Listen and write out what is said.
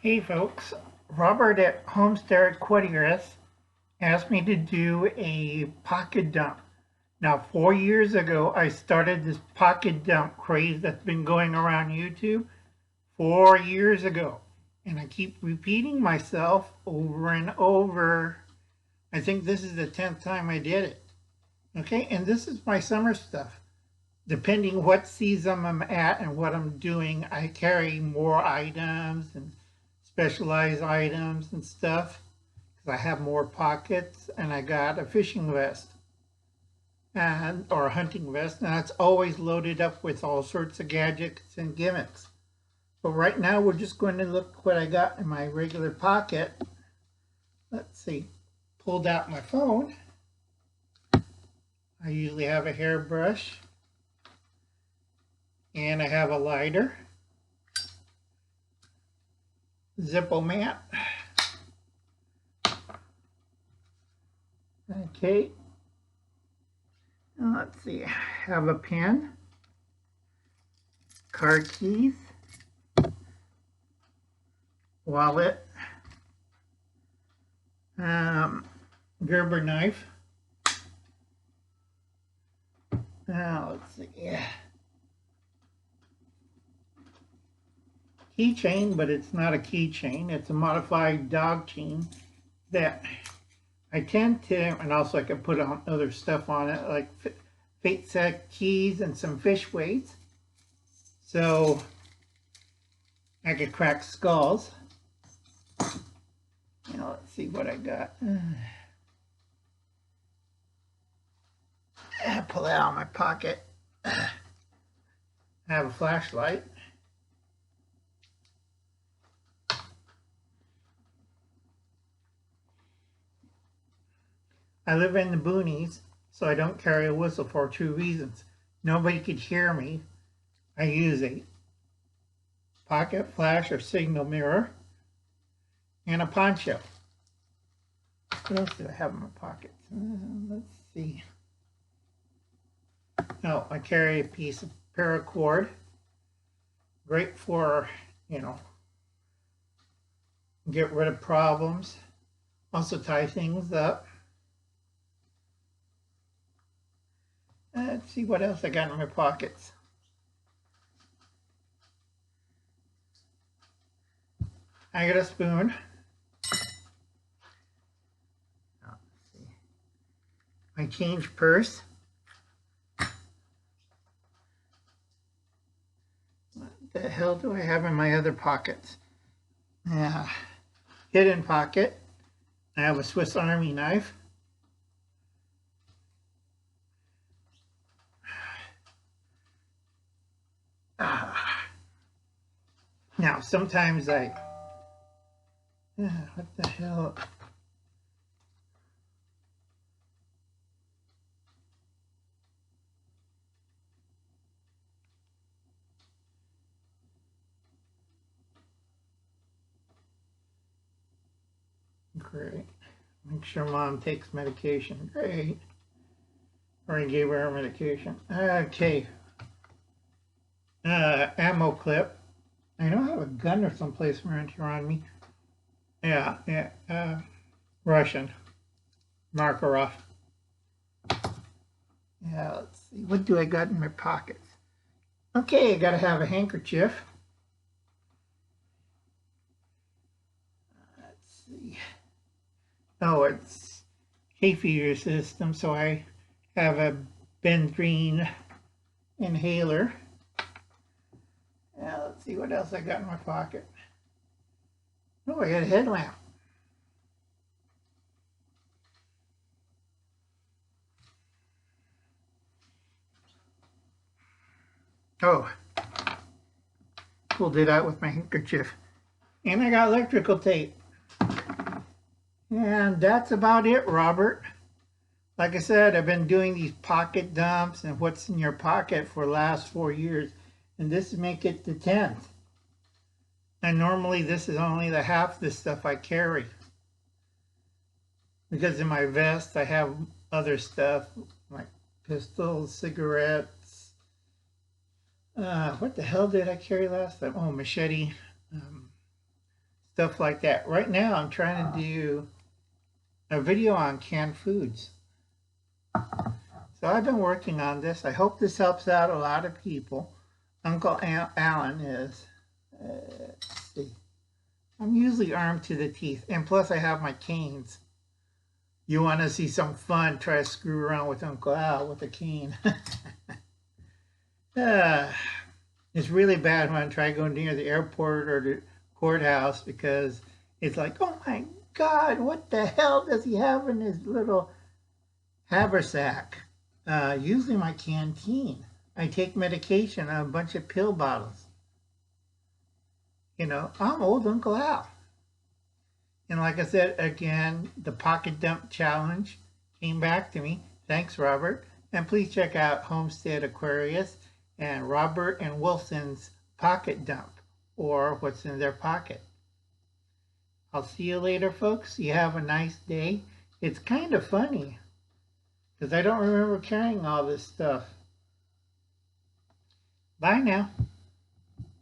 Hey folks, Robert at Homestead asked me to do a pocket dump. Now 4 years ago I started this pocket dump craze that's been going around YouTube 4 years ago. And I keep repeating myself over and over. I think this is the 10th time I did it. Okay, and this is my summer stuff. Depending what season I'm at and what I'm doing, I carry more items and specialized items and stuff because I have more pockets, and I got a fishing vest and or a hunting vest, and that's always loaded up with all sorts of gadgets and gimmicks. But right now we're just going to look what I got in my regular pocket. Let's see, pulled out my phone. I usually have a hairbrush, and I have a lighter, Zippo mat. Okay. Now let's see. I have a pen, car keys, wallet, Gerber knife. Now let's see. Yeah. Keychain, but it's not a keychain. It's a modified dog chain that I tend to, and also I can put on other stuff on it, like fate set keys and some fish weights. So I could crack skulls. Now let's see what I got. I pull it out of my pocket. I have a flashlight. I live in the boonies, so I don't carry a whistle for 2 reasons. Nobody could hear me. I use a pocket flash or signal mirror and a poncho. What else do I have in my pockets? Let's see. Oh, I carry a piece of paracord. Great for, get rid of problems. Also tie things up. Let's see what else I got in my pockets. I got a spoon. Let's see. My change purse. What the hell do I have in my other pockets? Hidden pocket. I have a Swiss Army knife. Now, sometimes what the hell? Great. Make sure Mom takes medication. Great. Or I gave her medication. Okay. Ammo clip. I know I have a gun or someplace around here on me. Yeah. Russian. Makarov. Yeah, let's see. What do I got in my pockets? Okay, I gotta have a handkerchief. Let's see. Oh, it's hay fever system, so I have a Benadryl inhaler. Now let's see what else I got in my pocket. Oh, I got a headlamp. Oh, pulled it out with my handkerchief. And I got electrical tape. And that's about it, Robert. Like I said, I've been doing these pocket dumps and what's in your pocket for the last 4 years. And this make it the 10th. And normally this is only the half the stuff I carry. Because in my vest I have other stuff like pistols, cigarettes. What the hell did I carry last time? Oh, machete, stuff like that. Right now, I'm trying to do a video on canned foods. So I've been working on this. I hope this helps out a lot of people. Uncle Alan is, let's see. I'm usually armed to the teeth, and plus I have my canes. You want to see some fun, try to screw around with Uncle Al with a cane. It's really bad when I try to go near the airport or the courthouse because it's like, oh my God, what the hell does he have in his little haversack? Usually my canteen. I take medication on a bunch of pill bottles. You know, I'm old Uncle Al. And like I said, again, the Pocket Dump Challenge came back to me. Thanks, Robert. And please check out Homestead Aquarius and Robert and Wilson's Pocket Dump, or what's in their pocket. I'll see you later, folks. You have a nice day. It's kind of funny because I don't remember carrying all this stuff. Bye now.